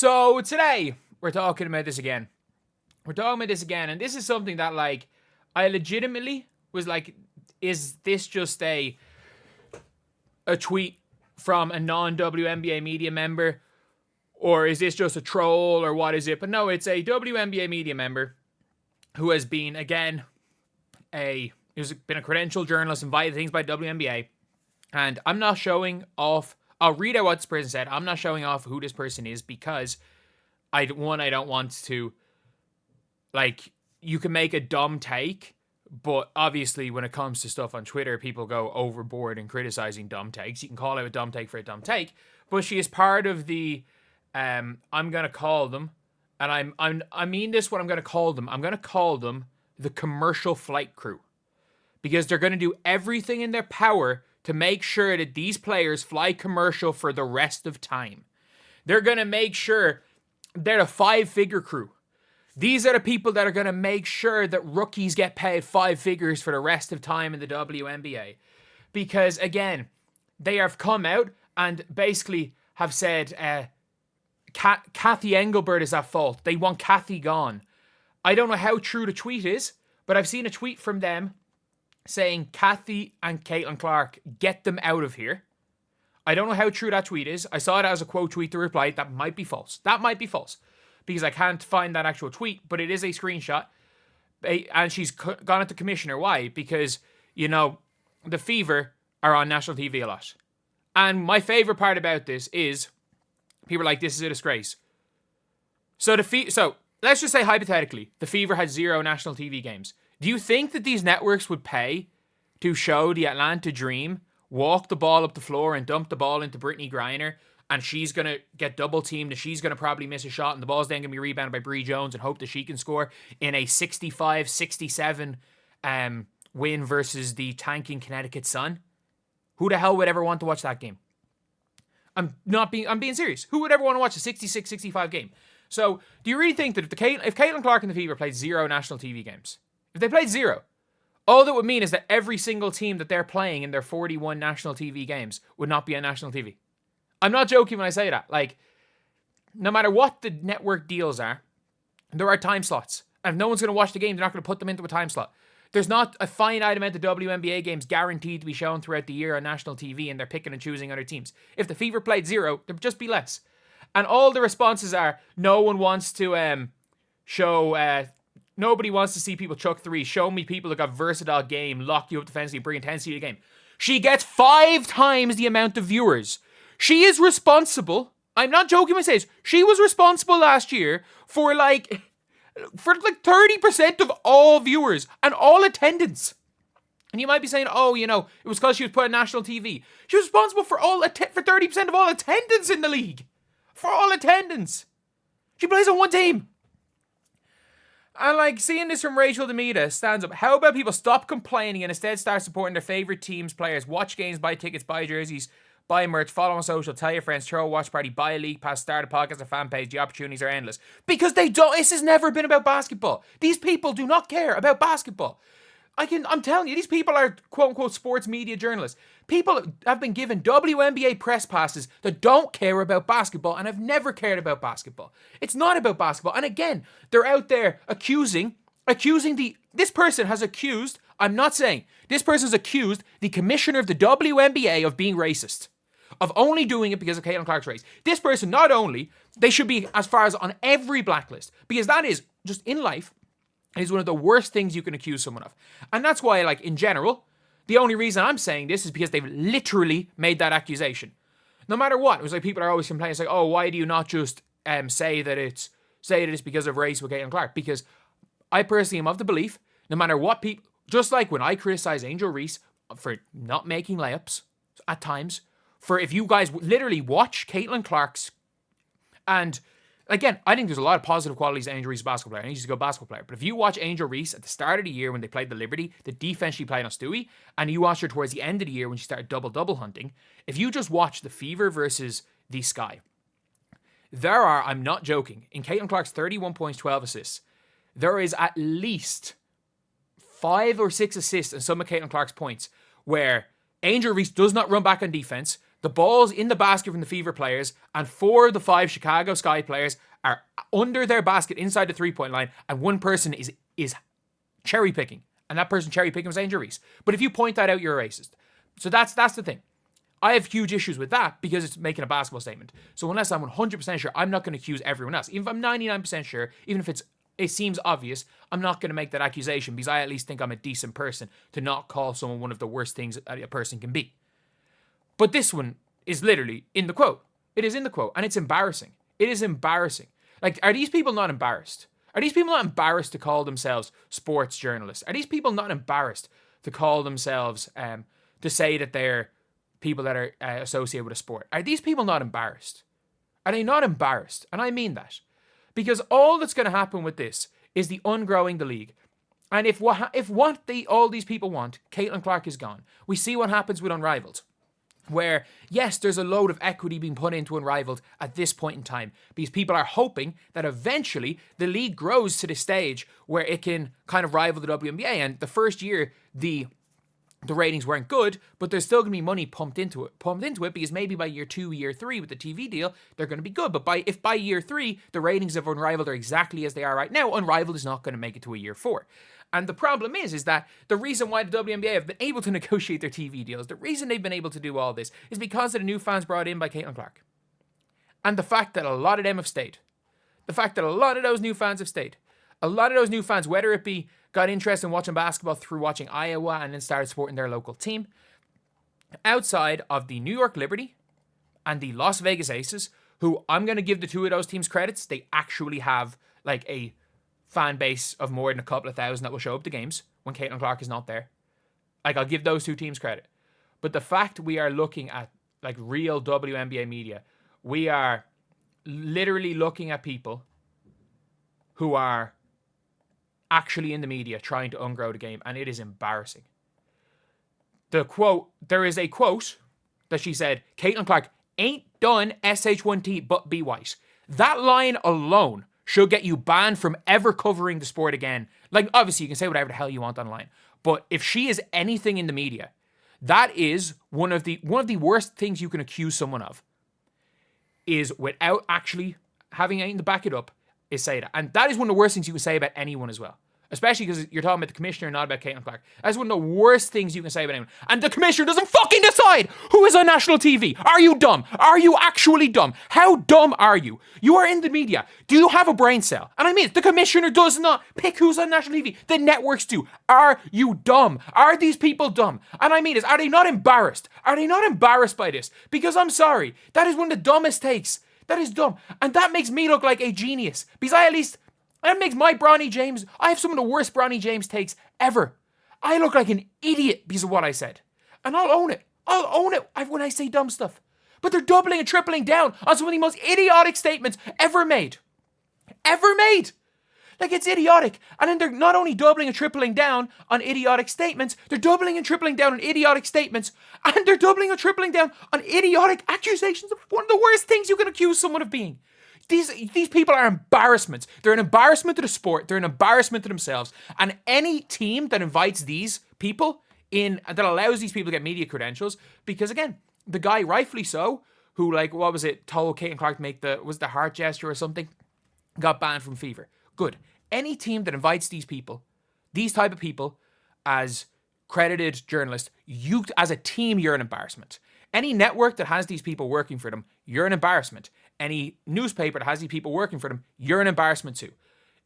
So today, we're talking about this again. And this is something that, like, I legitimately was like, is this just a tweet from a non-WNBA media member? Or is this just a troll, or what is it? But no, it's a WNBA media member who has been, again, he's been a credentialed journalist, invited things by WNBA. And I'm not showing off. I'll read out what this person said. I'm not showing off who this person is because I don't want to, like, you can make a dumb take, but obviously when it comes to stuff on Twitter, people go overboard in criticizing dumb takes. You can call out a dumb take for a dumb take, but she is part of the, I'm going to call them, and I mean this, what I'm going to call them. I'm going to call them the commercial flight crew, because they're going to do everything in their power to make sure that these players fly commercial for the rest of time. They're going to make sure they're a 5-figure crew. These are the people that are going to make sure that rookies get paid 5 figures for the rest of time in the WNBA. Because, again, they have come out and basically have said, Kathy Engelbert is at fault. They want Kathy gone. I don't know how true the tweet is, but I've seen a tweet from them saying Kathy and Caitlin Clark, get them out of here. I don't know how true that tweet is. I saw it as a quote tweet to reply. That might be false. Because I can't find that actual tweet, but it is a screenshot. And she's gone at the commissioner. Why? Because, you know, the Fever are on national TV a lot. And my favorite part about this is people are like, this is a disgrace. So let's just say hypothetically, the Fever had 0 national TV games. Do you think that these networks would pay to show the Atlanta Dream walk the ball up the floor and dump the ball into Brittany Griner, and she's going to get double teamed and she's going to probably miss a shot, and the ball's then going to be rebounded by Bree Jones and hope that she can score in a 65-67 win versus the tanking Connecticut Sun? Who the hell would ever want to watch that game? I'm being serious. Who would ever want to watch a 66-65 game? So, do you really think that if Caitlin Clark and the Fever played 0 national TV games, if they played 0, all that would mean is that every single team that they're playing in their 41 national TV games would not be on national TV? I'm not joking when I say that. Like, no matter what the network deals are, there are time slots. And if no one's going to watch the game, they're not going to put them into a time slot. There's not a finite amount of WNBA games guaranteed to be shown throughout the year on national TV, and they're picking and choosing other teams. If the Fever played 0, there'd just be less. And all the responses are, no one wants to nobody wants to see people chuck threes. Show me people that got versatile game, lock you up defensively, bring intensity to the game. She gets 5 times the amount of viewers. She is responsible. I'm not joking when I say this. She was responsible last year for like 30% of all viewers and all attendance. And you might be saying, oh, you know, it was because she was put on national TV. She was responsible for 30% of all attendance in the league. For all attendance. She plays on one team. And, like, seeing this from Rachel Demita stands up. How about people stop complaining and instead start supporting their favourite teams' players? Watch games, buy tickets, buy jerseys, buy merch, follow on social, tell your friends, throw a watch party, buy a league pass, start a podcast or fan page. The opportunities are endless. Because this has never been about basketball. These people do not care about basketball. I'm telling you, these people are quote-unquote sports media journalists. People have been given WNBA press passes that don't care about basketball and have never cared about basketball. It's not about basketball. And again, they're out there accusing this person has accused, I'm not saying, this person's accused the commissioner of the WNBA of being racist. Of only doing it because of Caitlin Clark's race. This person, not only, they should be as far as on every blacklist. Because that is, just in life, is one of the worst things you can accuse someone of. And that's why, like, in general, the only reason I'm saying this is because they've literally made that accusation. No matter what. It was like people are always complaining, it's like, oh, why do you not just say that it's because of race with Caitlin Clark? Because I personally am of the belief, no matter what people, just like when I criticize Angel Reese for not making layups at times, for if you guys literally watch Caitlin Clark's, and again, I think there's a lot of positive qualities to Angel Reese's basketball player. He's a good basketball player. But if you watch Angel Reese at the start of the year when they played the Liberty, the defense she played on Stewie, and you watch her towards the end of the year when she started double-double hunting, if you just watch the Fever versus the Sky, there are, I'm not joking, in Caitlin Clark's 31 points, 12 assists, there is at least 5 or 6 assists in some of Caitlin Clark's points where Angel Reese does not run back on defense. The ball's in the basket from the Fever players, and 4 of the 5 Chicago Sky players are under their basket inside the 3-point line, and one person is cherry picking, and that person cherry picking was Angel Reese. But if you point that out, you're a racist. So that's the thing. I have huge issues with that because it's making a basketball statement. So unless I'm 100% sure, I'm not going to accuse everyone else. Even if I'm 99% sure, even if it seems obvious, I'm not going to make that accusation because I at least think I'm a decent person to not call someone one of the worst things a person can be. But this one is literally in the quote. It is in the quote, and it's embarrassing. It is embarrassing. Like, are these people not embarrassed? Are these people not embarrassed to call themselves sports journalists? Are these people not embarrassed to call themselves, to say that they're people that are associated with a sport? Are these people not embarrassed? Are they not embarrassed? And I mean that. Because all that's going to happen with this is the ungrowing the league. And if all these people want, Caitlin Clark is gone. We see what happens with Unrivaled. Where, yes, there's a load of equity being put into Unrivaled at this point in time. Because people are hoping that eventually the league grows to the stage where it can kind of rival the WNBA. And the first year, the ratings weren't good, but there's still going to be money pumped into it because maybe by year 2, year 3 with the TV deal, they're going to be good. But if by year 3, the ratings of Unrivaled are exactly as they are right now, Unrivaled is not going to make it to a year 4. And the problem is that the reason why the WNBA have been able to negotiate their TV deals, the reason they've been able to do all this is because of the new fans brought in by Caitlin Clark. And the fact that a lot of them have stayed. The fact that a lot of those new fans have stayed. A lot of those new fans, whether it be got interested in watching basketball through watching Iowa and then started supporting their local team, outside of the New York Liberty and the Las Vegas Aces, who I'm going to give the 2 of those teams credits, they actually have like a fan base of more than a couple of thousand that will show up to games when Caitlin Clark is not there. Like, I'll give those 2 teams credit. But the fact we are looking at like real WNBA media, we are literally looking at people who are actually in the media trying to ungrow the game, and it is embarrassing. There is a quote that she said, Caitlin Clark ain't done SH1T but be white. That line alone should get you banned from ever covering the sport again. Like, obviously, you can say whatever the hell you want online. But if she is anything in the media, that is one of the worst things you can accuse someone of. Is without actually having anything to back it up, is say that. And that is one of the worst things you can say about anyone as well. Especially because you're talking about the commissioner, not about Caitlin Clark. That's one of the worst things you can say about anyone. And the commissioner doesn't fucking decide who is on national TV. Are you dumb? Are you actually dumb? How dumb are you? You are in the media. Do you have a brain cell? And I mean it. The commissioner does not pick who's on national TV. The networks do. Are you dumb? Are these people dumb? And I mean this. Are they not embarrassed? Are they not embarrassed by this? Because I'm sorry. That is one of the dumbest takes. That is dumb. And that makes me look like a genius. Because that makes my Bronny James, I have some of the worst Bronny James takes ever. I look like an idiot because of what I said. And I'll own it. I'll own it when I say dumb stuff. But they're doubling and tripling down on some of the most idiotic statements ever made. Ever made. Like, it's idiotic. And then they're not only doubling and tripling down on idiotic statements, they're doubling and tripling down on idiotic statements, and they're doubling and tripling down on idiotic accusations of one of the worst things you can accuse someone of being. These people are embarrassments. They're an embarrassment to the sport. They're an embarrassment to themselves. And any team that invites these people in, that allows these people to get media credentials, because again, the guy, rightfully so, who, like, what was it, told Caitlin Clark to make the heart gesture or something, got banned from Fever. Good. Any team that invites these people, these type of people, as credited journalists, you, as a team, you're an embarrassment. Any network that has these people working for them, you're an embarrassment. Any newspaper that has these people working for them, you're an embarrassment too.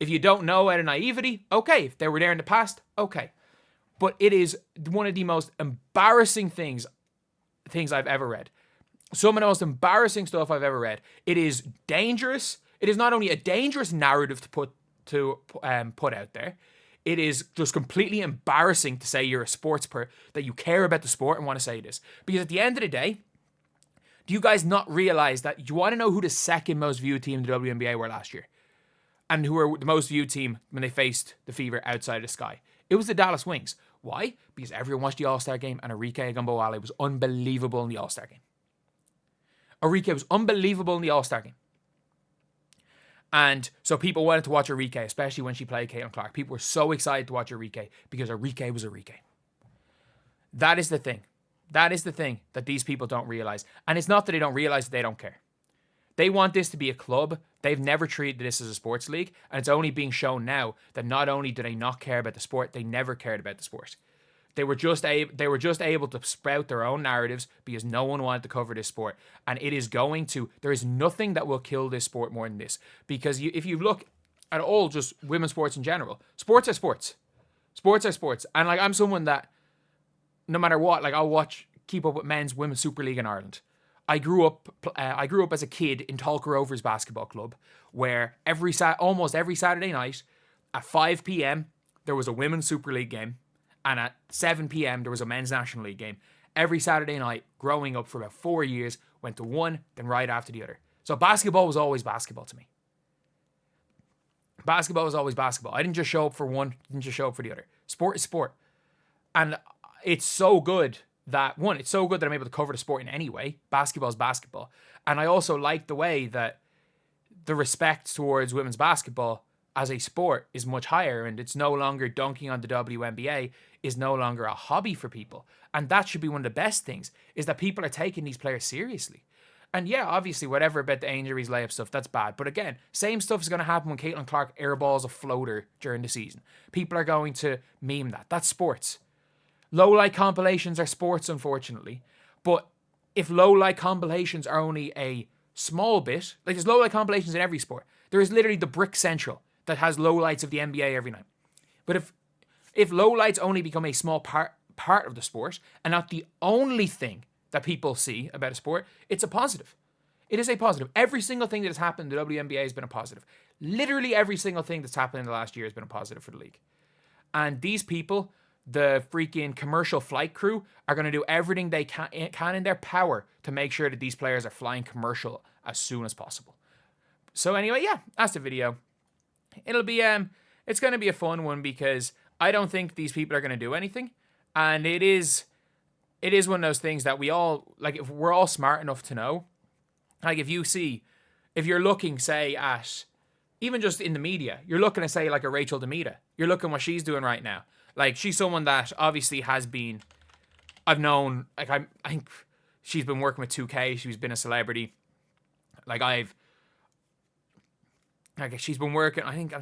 If you don't know out of naivety, okay. If they were there in the past, okay. But it is one of the most embarrassing things I've ever read. Some of the most embarrassing stuff I've ever read. It is dangerous. It is not only a dangerous narrative to put out there. It is just completely embarrassing to say you're a sports person, that you care about the sport and want to say this. Because at the end of the day, do you guys not realize that you want to know who the second most viewed team in the WNBA were last year? And who were the most viewed team when they faced the Fever outside of the Sky? It was the Dallas Wings. Why? Because everyone watched the All-Star game and Arike Agumboale was unbelievable in the All-Star game. Arike was unbelievable in the All-Star game. And so people wanted to watch Arike, especially when she played Caitlin Clark. People were so excited to watch Arike because Arike was Arike. That is the thing. That is the thing that these people don't realize. And it's not that they don't realize that they don't care. They want this to be a club. They've never treated this as a sports league. And it's only being shown now that not only do they not care about the sport, they never cared about the sport. They were just able to sprout their own narratives because no one wanted to cover this sport. And it is going to, there is nothing that will kill this sport more than this. Because if you look at all just women's sports in general, sports are sports. Sports are sports. And like, I'm someone that, no matter what, like I'll keep up with men's women's Super League in Ireland. I grew up as a kid in Talca Rovers Basketball Club, where almost every Saturday night at 5 p.m. there was a women's Super League game, and at 7 p.m. there was a men's National League game. Every Saturday night, growing up for about 4 years, went to one, then right after the other. So basketball was always basketball to me. Basketball was always basketball. I didn't just show up for one, didn't just show up for the other. Sport is sport. And it's so good that, one, it's so good that I'm able to cover the sport in any way. Basketball is basketball. And I also like the way that the respect towards women's basketball as a sport is much higher, and it's no longer dunking on the WNBA, is no longer a hobby for people. And that should be one of the best things, is that people are taking these players seriously. And yeah, obviously, whatever about the Angel Reese layup stuff, that's bad. But again, same stuff is going to happen when Caitlin Clark airballs a floater during the season. People are going to meme that. That's sports. Low-light compilations are sports, unfortunately. But if low-light compilations are only a small bit, like there's low-light compilations in every sport. There is literally the Brick Central that has lowlights of the NBA every night. But if lowlights only become a small part of the sport and not the only thing that people see about a sport, it's a positive. It is a positive. Every single thing that has happened in the WNBA has been a positive. Literally every single thing that's happened in the last year has been a positive for the league. And these people, the freaking commercial flight crew, are going to do everything they can in their power to make sure that these players are flying commercial as soon as possible. So anyway, yeah, that's the video. It'll be it's going to be a fun one because I don't think these people are going to do anything, and it is one of those things that we all, like, if we're all smart enough to know, like if you're looking, say, at, even just in the media, you're looking at, say, like a Rachel Demita, you're looking what she's doing right now. Like, she's someone that obviously has been, I've known, like, I think she's been working with 2K, she's been a celebrity. She's been working, I think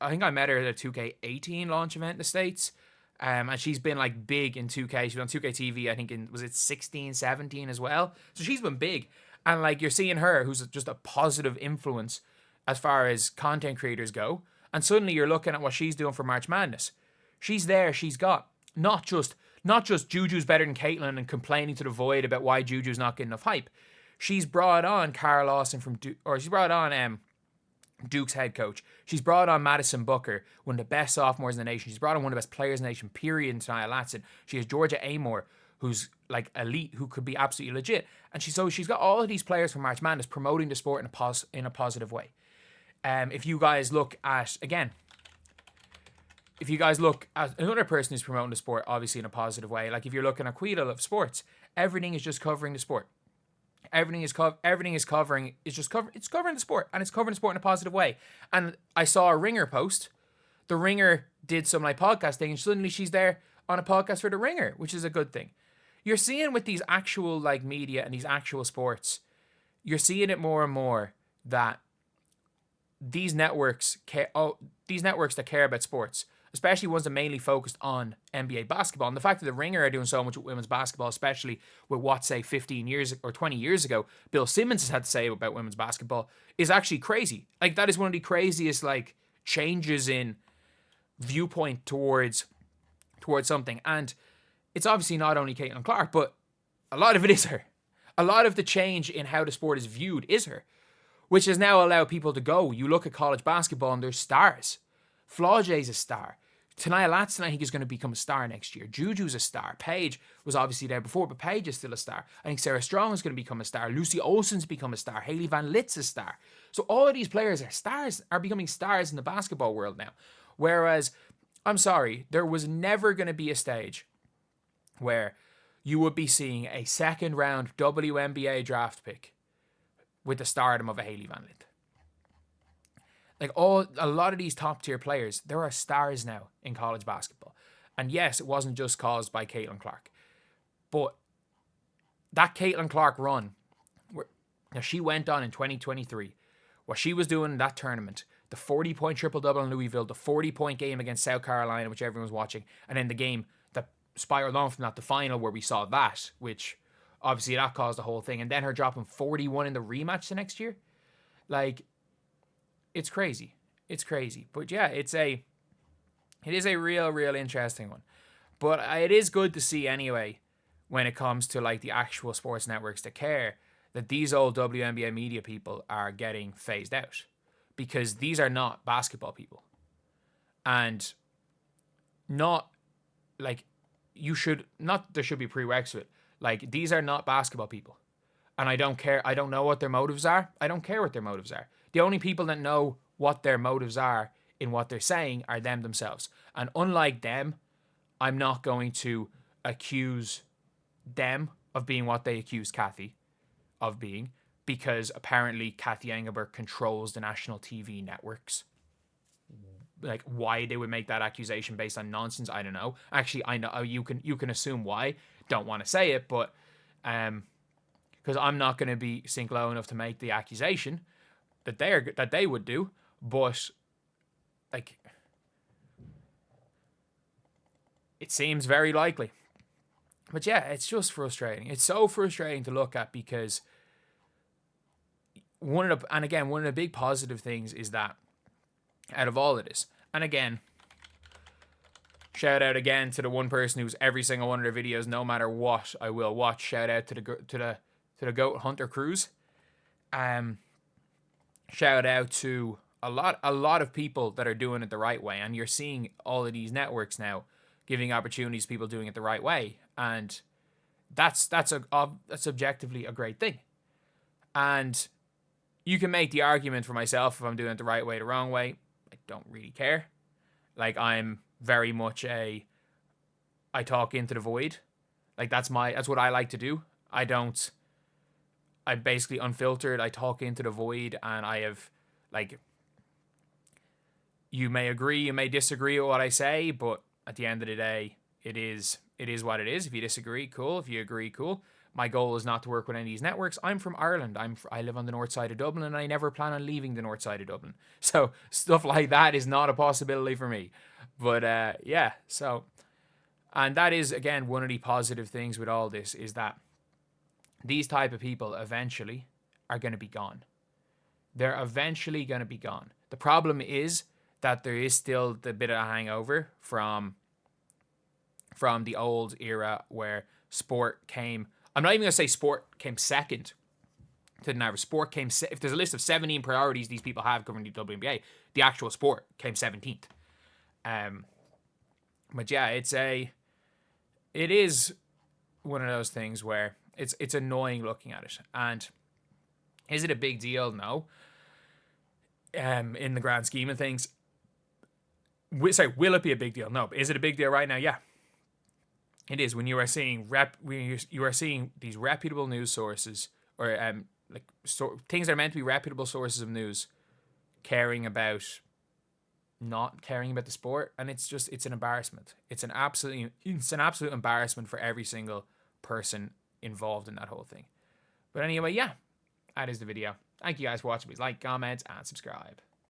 I met her at a 2K18 launch event in the States. And she's been like big in 2K. She's on 2K TV, I think was it 16, 17 as well. So she's been big. And like you're seeing her, who's just a positive influence as far as content creators go. And suddenly you're looking at what she's doing for March Madness. She's there, she's got not just Juju's better than Caitlin and complaining to the void about why Juju's not getting enough hype. She's brought on Cara Lawson she's brought on Duke's head coach. She's brought on Madison Booker, one of the best sophomores in the nation. She's brought on one of the best players in the nation, period, in Tania Latson. She has Georgia Amore, who's like elite, who could be absolutely legit. And she's got all of these players from March Madness promoting the sport in a positive way. If you guys look at another person who's promoting the sport, obviously in a positive way, like if you're looking at Quidel of sports, everything is just covering the sport. It's covering the sport, and it's covering the sport in a positive way. And I saw a Ringer post. The Ringer did some like podcast thing, and suddenly she's there on a podcast for the Ringer, which is a good thing. You're seeing with these actual like media and these actual sports, you're seeing it more and more that these networks that care about sports, especially ones that mainly focused on NBA basketball. And the fact that the Ringer are doing so much with women's basketball, especially with what, say, 15 years or 20 years ago, Bill Simmons has had to say about women's basketball, is actually crazy. Like, that is one of the craziest, like, changes in viewpoint towards something. And it's obviously not only Caitlin Clark, but a lot of it is her. A lot of the change in how the sport is viewed is her, which has now allowed people to go. You look at college basketball and there's stars. Flau'jae's a star. Tania Latson, I think, is going to become a star next year. Juju's a star. Paige was obviously there before, but Paige is still a star. I think Sarah Strong is going to become a star. Lucy Olsen's become a star. Hailey Van Lit's a star. So all of these players are becoming stars in the basketball world now. Whereas, I'm sorry, there was never going to be a stage where you would be seeing a second round WNBA draft pick with the stardom of a Hailey Van Lit. Like a lot of these top tier players, there are stars now in college basketball. And yes, it wasn't just caused by Caitlin Clark. But that Caitlin Clark run, now she went on in 2023, what she was doing in that tournament, the 40-point triple-double in Louisville, the 40-point game against South Carolina, which everyone was watching, and then the game that spiraled on from that, the final where we saw that, which obviously that caused the whole thing, and then her dropping 41 in the rematch the next year. Like, it's crazy. It's crazy. But yeah, it is a real interesting one. But it is good to see anyway, when it comes to like the actual sports networks that care, that these old WNBA media people are getting phased out, because these are not basketball people, and not like there should be prerequisite. Like, these are not basketball people, and I don't care. I don't know what their motives are. I don't care what their motives are. The only people that know what their motives are in what they're saying are them themselves. And unlike them, I'm not going to accuse them of being what they accuse Kathy of being, because apparently Kathy Engelbert controls the national TV networks. Like, why they would make that accusation based on nonsense, I don't know. Actually, I know you can assume why. Don't want to say it, but because I'm not going to be sink low enough to make the accusation that they would do. But like, it seems very likely. But yeah, it's just frustrating. It's so frustrating to look at, because one of the big positive things is that out of all of this, and again, shout out again to the one person who's every single one of their videos, no matter what, I will watch. Shout out to the GOAT Hunter Cruz. Shout out to a lot of people that are doing it the right way, and you're seeing all of these networks now giving opportunities to people doing it the right way, and that's objectively a great thing. And you can make the argument for myself if I'm doing it the right way, the wrong way. I don't really care. Like, I'm very much I talk into the void. Like, that's what I like to do. I'm basically unfiltered. I talk into the void, and I have, like, you may agree, you may disagree with what I say, but at the end of the day, it is what it is. If you disagree, cool. If you agree, cool. My goal is not to work with any of these networks. I'm from Ireland. I live on the north side of Dublin, and I never plan on leaving the north side of Dublin. So stuff like that is not a possibility for me. But yeah, so, and that is, again, one of the positive things with all this, is that these type of people eventually are going to be gone. They're eventually going to be gone. The problem is that there is still the bit of a hangover from the old era where sport came. I'm not even going to say sport came second to the narrative. Sport came, if there's a list of 17 priorities these people have governing the WNBA, the actual sport came 17th. But yeah, it is one of those things where it's annoying looking at it. And is it a big deal? No. In the grand scheme of things, will it be a big deal? No. But is it a big deal right now? Yeah. It is. When you are seeing you are seeing these reputable news sources, or things that are meant to be reputable sources of news, not caring about the sport, and it's an embarrassment. It's an absolute embarrassment for every single person involved in that whole thing. But anyway, yeah, that is the video. Thank you guys for watching. Please like, comment, and subscribe.